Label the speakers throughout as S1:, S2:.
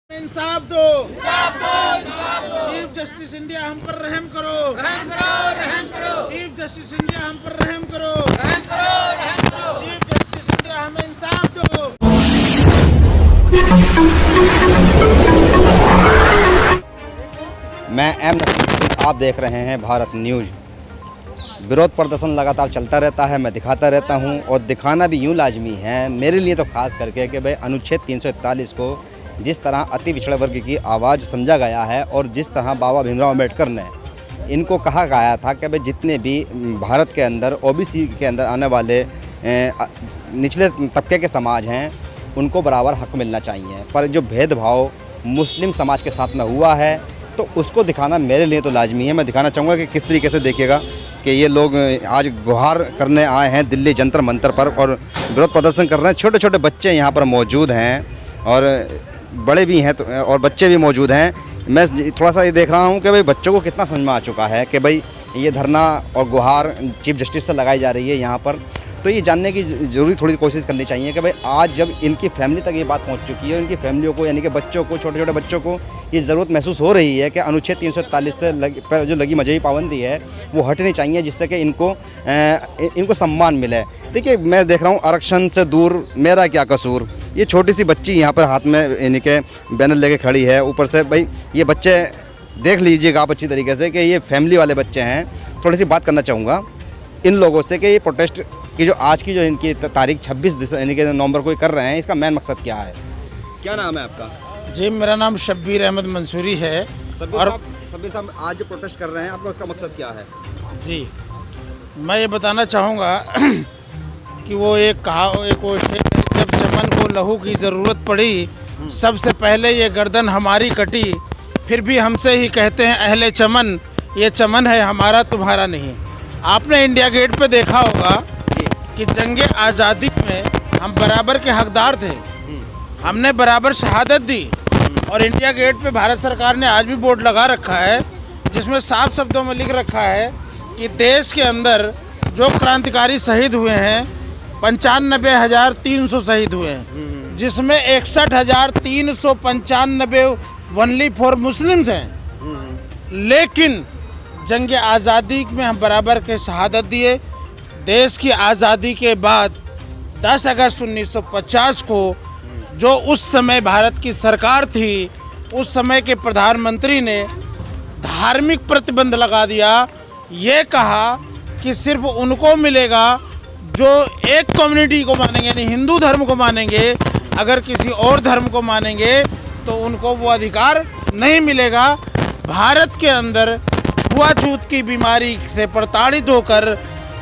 S1: इंसाफ दो, chief justice India हम पर रहम करो, चीफ जस्टिस इंडिया हम पर रहम करो, चीफ जस्टिस इंडिया हमें इंसाफ दो।
S2: मैं एम नसीरुद्दीन, आप देख रहे हैं भारत न्यूज़। विरोध प्रदर्शन लगातार चलता रहता है, मैं दिखाता रहता हूं और दिखाना भी यूं लाजमी है मेरे लिए तो खास करके कि भाई अनुच्छेद 341 को जिस तरह अति पिछड़ा वर्ग की आवाज़ समझा गया है और जिस तरह बाबा भीमराव अम्बेडकर ने इनको कहा गया था कि भाई जितने भी भारत के अंदर ओबीसी के अंदर आने वाले निचले तबके के समाज हैं उनको बराबर हक मिलना चाहिए, पर जो भेदभाव मुस्लिम समाज के साथ में हुआ है तो उसको दिखाना मेरे लिए तो लाजमी है। मैं दिखाना चाहूँगा कि किस तरीके से देखिएगा कि ये लोग आज गुहार करने आए हैं दिल्ली जंतर मंतर पर और विरोध प्रदर्शन कर रहे हैं। छोटे छोटे बच्चे यहाँ पर मौजूद हैं और बड़े भी हैं तो और बच्चे भी मौजूद हैं। मैं थोड़ा सा ये देख रहा हूँ कि भाई बच्चों को कितना समझ में आ चुका है कि भाई ये धरना और गुहार चीफ जस्टिस से लगाई जा रही है यहाँ पर। तो ये जानने की जरूरी थोड़ी कोशिश करनी चाहिए कि भाई आज जब इनकी फैमिली तक ये बात पहुंच चुकी है, इनकी फैमिलियों को यानी कि बच्चों को, छोटे छोटे बच्चों को ये ज़रूरत महसूस हो रही है कि अनुच्छेद 341 से जो लगी मजहबी पाबंदी है वो हटनी चाहिए, जिससे कि इनको सम्मान मिले। देखिए मैं देख रहा हूँ आरक्षण से दूर मेरा क्या कसूर, ये छोटी सी बच्ची यहाँ पर हाथ में यानी कि बैनर लेके खड़ी है। ऊपर से भाई ये बच्चे देख लीजिएगा आप अच्छी तरीके से कि ये फैमिली वाले बच्चे हैं। थोड़ी सी बात करना चाहूँगा इन लोगों से कि ये प्रोटेस्ट की जो आज की जो इनकी तारीख 26 यानी कि नवंबर को कर रहे हैं, इसका मेन मकसद क्या है? क्या नाम है आपका?
S1: जी मेरा नाम शब्बीर अहमद मंसूरी है।
S2: और शब्बीर साहब आज जो प्रोटेस्ट कर रहे हैं आपका उसका मकसद क्या है?
S1: जी मैं ये बताना चाहूँगा कि वो एक वो जब चमन को लहू की ज़रूरत पड़ी सबसे पहले ये गर्दन हमारी कटी, फिर भी हमसे ही कहते हैं अहले चमन, ये चमन है हमारा तुम्हारा नहीं। आपने इंडिया गेट पे देखा होगा कि जंगे आज़ादी में हम बराबर के हकदार थे, हमने बराबर शहादत दी और इंडिया गेट पे भारत सरकार ने आज भी बोर्ड लगा रखा है जिसमें साफ शब्दों में लिख रखा है कि देश के अंदर जो क्रांतिकारी शहीद हुए हैं 95,300 शहीद हुए हैं, जिसमें 61,395 ओनली फॉर मुस्लिम्स हैं। लेकिन जंग आज़ादी में हम बराबर के शहादत दिए। देश की आज़ादी के बाद 10 अगस्त 1950 को जो उस समय भारत की सरकार थी, उस समय के प्रधानमंत्री ने धार्मिक प्रतिबंध लगा दिया। ये कहा कि सिर्फ उनको मिलेगा जो एक कम्युनिटी को मानेंगे, यानी हिंदू धर्म को मानेंगे, अगर किसी और धर्म को मानेंगे तो उनको वो अधिकार नहीं मिलेगा। भारत के अंदर छुआछूत की बीमारी से प्रताड़ित होकर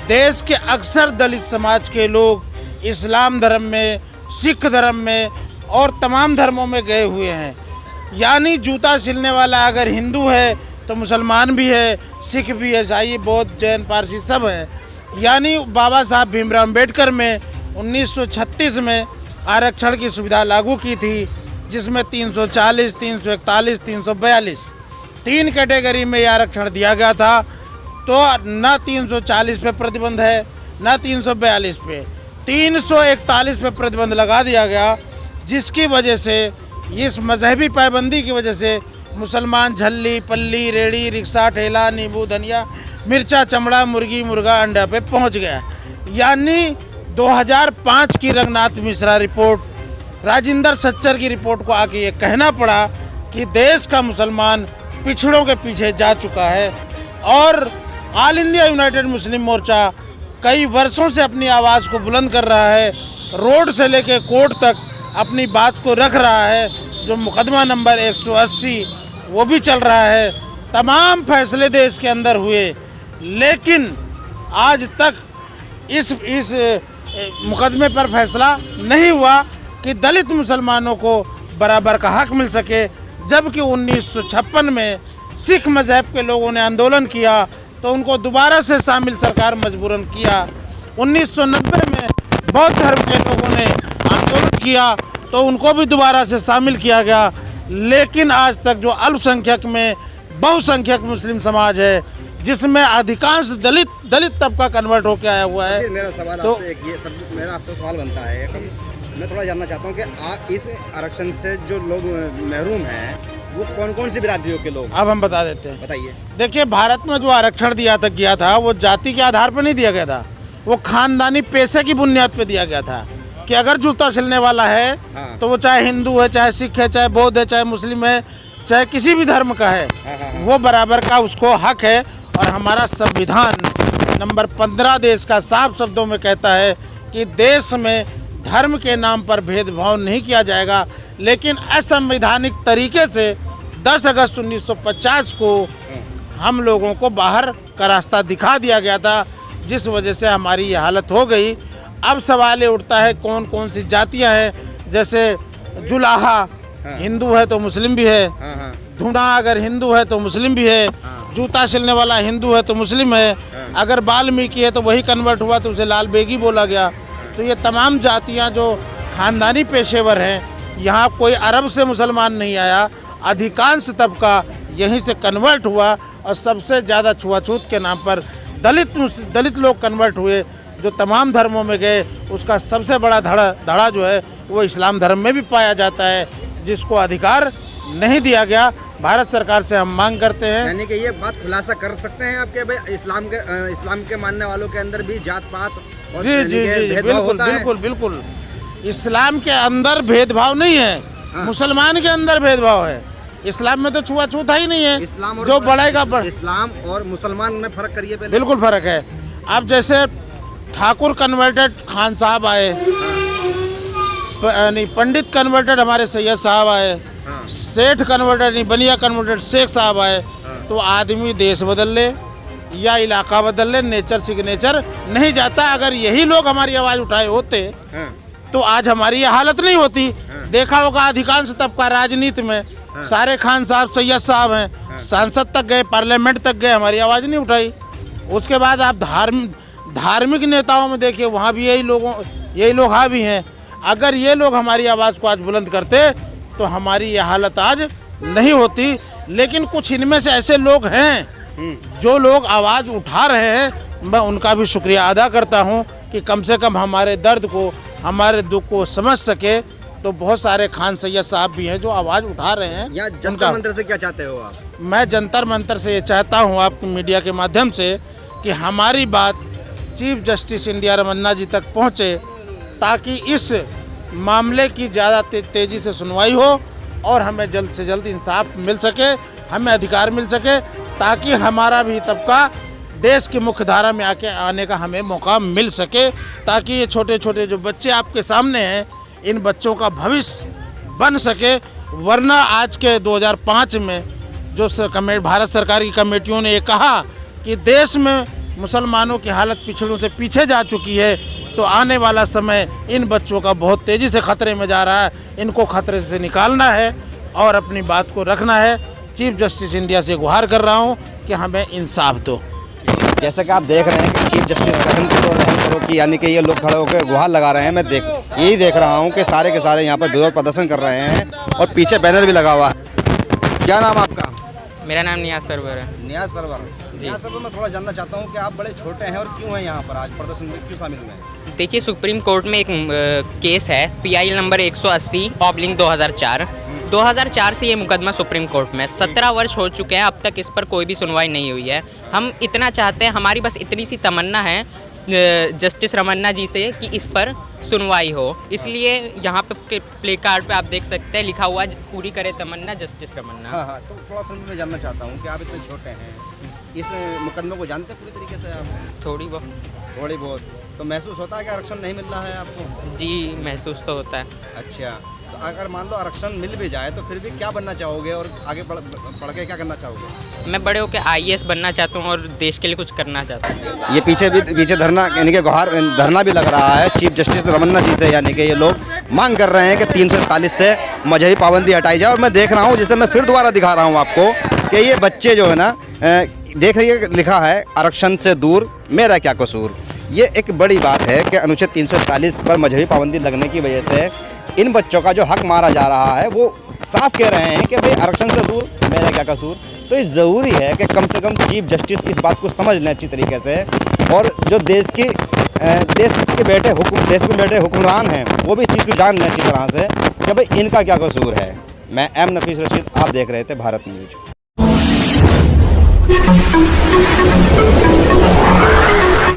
S1: देश के अक्सर दलित समाज के लोग इस्लाम धर्म में, सिख धर्म में और तमाम धर्मों में गए हुए हैं। यानी जूता सिलने वाला अगर हिंदू है तो मुसलमान भी है, सिख भी है, ईसाई, बौद्ध, जैन, पारसी सब है। यानी बाबा साहब भीमराव अम्बेडकर में 1936 में आरक्षण की सुविधा लागू की थी, जिसमें 340, 341, 342 तीन कैटेगरी में आरक्षण दिया गया था। तो न 340 पे प्रतिबंध है न 342 पे, 341 पे प्रतिबंध लगा दिया गया, जिसकी वजह से इस मजहबी पाबंदी की वजह से मुसलमान झल्ली, पल्ली, रेड़ी, रिक्शा, ठेला, नींबू, धनिया, मिर्चा, चमड़ा, मुर्गी, मुर्गा, अंडा पे पहुंच गया। यानी 2005 की रंगनाथ मिश्रा रिपोर्ट, राजिंदर सच्चर की रिपोर्ट को आके ये कहना पड़ा कि देश का मुसलमान पिछड़ों के पीछे जा चुका है। और ऑल इंडिया यूनाइटेड मुस्लिम मोर्चा कई वर्षों से अपनी आवाज़ को बुलंद कर रहा है, रोड से लेकर कोर्ट तक अपनी बात को रख रहा है। जो मुकदमा नंबर 180 वो भी चल रहा है, तमाम फैसले देश के अंदर हुए, लेकिन आज तक इस मुकदमे पर फैसला नहीं हुआ कि दलित मुसलमानों को बराबर का हक मिल सके। जबकि 1956 में सिख मज़हब के लोगों ने आंदोलन किया तो उनको दोबारा से शामिल सरकार मजबूरन किया। 1990 में बौद्ध धर्म के लोगों ने आंदोलन किया तो उनको भी दोबारा से शामिल किया गया। लेकिन आज तक जो अल्पसंख्यक में बहुसंख्यक मुस्लिम समाज है, जिसमें अधिकांश दलित तबका कन्वर्ट होकर आया हुआ है।
S2: मेरा सवाल
S1: तो
S2: आपसे मेरा आपसे सवाल बनता है मैं थोड़ा जानना चाहता हूँ कि आप इस आरक्षण से जो लोग महरूम हैं वो कौन कौन सी बिरादरियों के लोग,
S1: अब हम बता देते हैं।
S2: बताइए।
S1: देखिए, भारत में जो आरक्षण गया था वो जाति के आधार पर नहीं दिया गया था, वो खानदानी पेशे की बुनियाद पे दिया गया था कि अगर जूता सिलने वाला है
S2: हाँ।
S1: तो वो चाहे हिंदू है, चाहे सिख है, चाहे बौद्ध है, चाहे मुस्लिम है, चाहे किसी भी धर्म का है, वो बराबर का उसको हक है। और हमारा संविधान नंबर 15 देश का साफ शब्दों में कहता है कि देश में धर्म के नाम पर भेदभाव नहीं किया जाएगा। लेकिन असंवैधानिक तरीके से 10 अगस्त 1950 को हम लोगों को बाहर का रास्ता दिखा दिया गया था, जिस वजह से हमारी ये हालत हो गई। अब सवाल ये उठता है कौन कौन सी जातियां हैं, जैसे जुलाहा हिंदू है तो मुस्लिम भी है, धुना अगर हिंदू है तो मुस्लिम भी है, जूता सिलने वाला हिंदू है तो मुस्लिम है, अगर वाल्मीकि है तो वही कन्वर्ट हुआ तो उसे लाल बेगी बोला गया। तो ये तमाम जातियां जो खानदानी पेशेवर हैं, यहाँ कोई अरब से मुसलमान नहीं आया, अधिकांश तबका यहीं से कन्वर्ट हुआ और सबसे ज़्यादा छुआछूत के नाम पर दलित लोग कन्वर्ट हुए जो तमाम धर्मों में गए। उसका सबसे बड़ा धड़ा जो है वो इस्लाम धर्म में भी पाया जाता है, जिसको अधिकार नहीं दिया गया। भारत सरकार से हम मांग करते हैं,
S2: यानी कि ये बात खुलासा कर सकते हैं आपके भाई इस्लाम के मानने वालों के अंदर भी जात पात और
S1: जी जी जी बिल्कुल बिल्कुल बिल्कुल, इस्लाम के अंदर भेदभाव नहीं है, मुसलमान के अंदर भेदभाव है। इस्लाम में तो छुआछूत ही नहीं है,
S2: इस्लाम और
S1: जो बढ़ेगा
S2: इस्लाम और मुसलमान में फर्क करिए पहले।
S1: बिल्कुल फर्क है। अब जैसे ठाकुर कन्वर्टेड खान साहब आए, नहीं पंडित कन्वर्टेड हमारे सैयद साहब आए, सेठ कन्वर्टेड नहीं बनिया कन्वर्टेड शेख साहब आए, तो आदमी देश बदल ले या इलाका बदल ले, नेचर सिग्नेचर नहीं जाता। अगर यही लोग हमारी आवाज़ उठाए होते तो आज हमारी ये हालत नहीं होती। देखा होगा अधिकांश तबका राजनीति में सारे खान साहब सैयद साहब हैं, सांसद तक गए, पार्लियामेंट तक गए, हमारी आवाज़ नहीं उठाई। उसके बाद आप धार्मिक नेताओं में देखिए, वहाँ भी यही लोग हावी हैं। अगर ये लोग हमारी आवाज़ को आज बुलंद करते तो हमारी ये हालत आज नहीं होती। लेकिन कुछ इनमें से ऐसे लोग हैं जो लोग आवाज़ उठा रहे हैं, मैं उनका भी शुक्रिया अदा करता हूं कि कम से कम हमारे दर्द को, हमारे दुख को समझ सके। तो बहुत सारे खान सैयद साहब भी हैं जो आवाज़ उठा रहे हैं।
S2: या जंतर मंतर से क्या चाहते हो आप?
S1: मैं जंतर मंतर से ये चाहता हूँ आपको मीडिया के माध्यम से कि हमारी बात चीफ जस्टिस इंडिया रमन्ना जी तक पहुँचे, ताकि इस मामले की ज़्यादा तेज़ी से सुनवाई हो और हमें जल्द से जल्द इंसाफ मिल सके, हमें अधिकार मिल सके, ताकि हमारा भी तबका देश की मुख्य धारा में आने का हमें मौका मिल सके, ताकि ये छोटे छोटे जो बच्चे आपके सामने हैं, इन बच्चों का भविष्य बन सके। वरना आज के 2005 में जो भारत सरकार की कमेटियों ने ये कहा कि देश में मुसलमानों की हालत पिछड़ों से पीछे जा चुकी है, तो आने वाला समय इन बच्चों का बहुत तेज़ी से खतरे में जा रहा है। इनको खतरे से निकालना है और अपनी बात को रखना है। चीफ जस्टिस इंडिया से गुहार कर रहा हूं कि हमें इंसाफ दो।
S2: जैसा कि आप देख रहे हैं कि चीफ जस्टिस रहम करो कि यानी कि ये लोग खड़े होकर गुहार लगा रहे हैं। मैं यही देख रहा हूं कि सारे के सारे यहाँ पर विरोध प्रदर्शन कर रहे हैं और पीछे बैनर भी लगा हुआ है। क्या नाम आपका?
S3: मेरा नाम नियाज सरवर है।
S2: नियाज सरवर। नियाज सरवर, मैं थोड़ा जानना चाहता हूँ कि आप बड़े छोटे हैं और क्यों हैं यहाँ पर आज प्रदर्शन में, क्यों शामिल हुए हैं?
S3: देखिए, सुप्रीम कोर्ट में एक केस है PIL नंबर 180/2004। 2004 से ये मुकदमा सुप्रीम कोर्ट में 17 वर्ष हो चुके हैं, अब तक इस पर कोई भी सुनवाई नहीं हुई है। हम इतना चाहते हैं, हमारी बस इतनी सी तमन्ना है जस्टिस रमन्ना जी से कि इस पर सुनवाई हो। इसलिए यहाँ पे प्ले कार्ड पे आप देख सकते हैं लिखा हुआ पूरी करे तमन्ना जस्टिस रमन्ना।
S2: हाँ, तो थोड़ा फिल्म में जानना चाहता हूँ कि आप इतने छोटे हैं, इस मुकदमे को जानते हैं पूरी तरीके से आप?
S3: थोड़ी बहुत। तो महसूस होता है कि आरक्षण नहीं मिल रहा है आपको? जी, महसूस तो होता है।
S2: अच्छा, तो अगर मान लो आरक्षण मिल भी जाए तो फिर भी क्या बनना चाहोगे और आगे पढ़ के क्या करना चाहोगे?
S3: मैं बड़े होकर IAS बनना चाहता हूँ और देश के लिए कुछ करना चाहता हूँ।
S2: ये पीछे धरना यानी कि धरना भी लग रहा है चीफ जस्टिस रमन्ना जी से, यानी कि ये लोग मांग कर रहे हैं कि 341 से मजहबी पाबंदी हटाई जाए। और मैं देख रहा हूँ, जिसे मैं फिर दोबारा दिखा रहा हूँ आपको, कि ये बच्चे जो है ना, देख रहिए लिखा है आरक्षण से दूर मेरा क्या कसूर। ये एक बड़ी बात है कि अनुच्छेद 341 पर मजहबी पाबंदी लगने की वजह से इन बच्चों का जो हक मारा जा रहा है, वो साफ कह रहे हैं कि भाई आरक्षण से दूर मेरा क्या कसूर। तो ये ज़रूरी है कि कम से कम चीफ जस्टिस इस बात को समझ लें अच्छी तरीके से, और जो देश की देश में बैठे हुक्मरान हैं वो भी इस चीज़ को जान लें अच्छी तरह से कि भाई इनका क्या कसूर है। मैं एम नफीस रशीद, आप देख रहे थे भारत न्यूज।